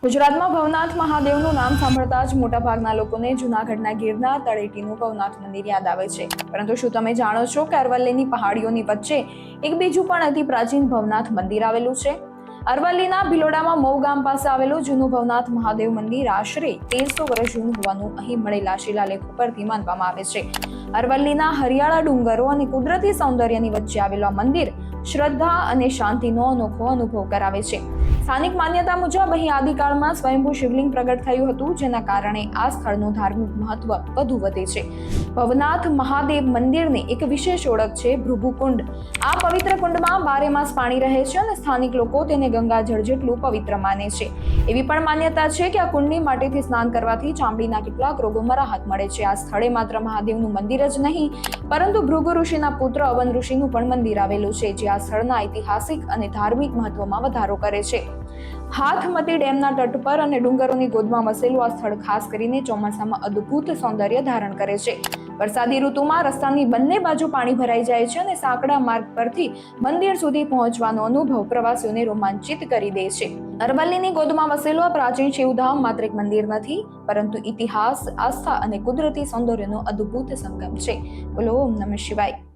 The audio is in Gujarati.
ગુજરાતમાં ભવનાથ મહાદેવનું નામ સાંભળતા જ મોટાભાગના લોકોને જૂનાગઢના ગીરના તળેટીનું ભવનાથ મંદિર યાદ આવે છે. પરંતુ શું તમે જાણો છો કે અરવલ્લીની પહાડીઓની વચ્ચે એક બીજું પણ અતિ પ્રાચીન ભવનાથ મંદિર આવેલું છે? અરવલ્લીના ભિલોડામાં મઉ ગામ પાસે આવેલું જૂનું ભવનાથ મહાદેવ મંદિર આશરે 1300 વર્ષ જૂનું હોવાનું અહીં મળેલા શિલાલેખો પરથી માનવામાં આવે છે. અરવલ્લીના હરિયાળા ડુંગરો અને કુદરતી સૌંદર્યની વચ્ચે આવેલું આ મંદિર શ્રદ્ધા અને શાંતિનો અનોખો અનુભવ કરાવે છે. સ્થાનિક માન્યતા મુજબ અહીં આદિકાળમાં સ્વયંભૂ શિવલિંગ પ્રગટ થયું હતું, જેના કારણે આ સ્થળનું ધાર્મિક મહત્વ વધુ વધે છે. ભવનાથ મહાદેવ મંદિરની એક વિશેષ ઓળખ છે ભૃગુકુંડ. આ પવિત્ર કુંડમાં 12 માસ પાણી રહે છે અને સ્થાનિક લોકો તેને ગંગાજળ જેટલું પવિત્ર માને છે. એવી પણ માન્યતા છે કે આ કુંડની માટીથી સ્નાન કરવાથી ચામડીના કેટલાક રોગોમાં રાહત મળે છે. આ સ્થળે માત્ર મહાદેવનું મંદિર જ નહીં, પરંતુ ભૃગુ ઋષિના પુત્ર અવન ઋષિનું પણ મંદિર આવેલું છે, જે આ સ્થળના ઐતિહાસિક અને ધાર્મિક મહત્વમાં વધારો કરે છે. હાથમતી ડેમના તટ પર અને ડુંગરોની ગોદમાં વસેલું આ સ્થળ ખાસ કરીને ચોમાસામાં અદ્ભુત સૌંદર્ય ધારણ કરે છે. વરસાદી ઋતુમાં રસ્તાની બંને બાજુ પાણી ભરાઈ જાય છે અને સાંકડા માર્ગ પરથી મંદિર સુધી પહોંચવાનો અનુભવ પ્રવાસીઓને રોમાંચિત કરી દે છે. અરવલ્લીની ગોદમાં વસેલું આ પ્રાચીન શિવધામ માત્ર એક મંદિર નથી, પરંતુ ઇતિહાસ, આસ્થા અને કુદરતી સૌંદર્યનો અદ્ભુત સંગમ છે. બોલો ઓમ નમઃ શિવાય.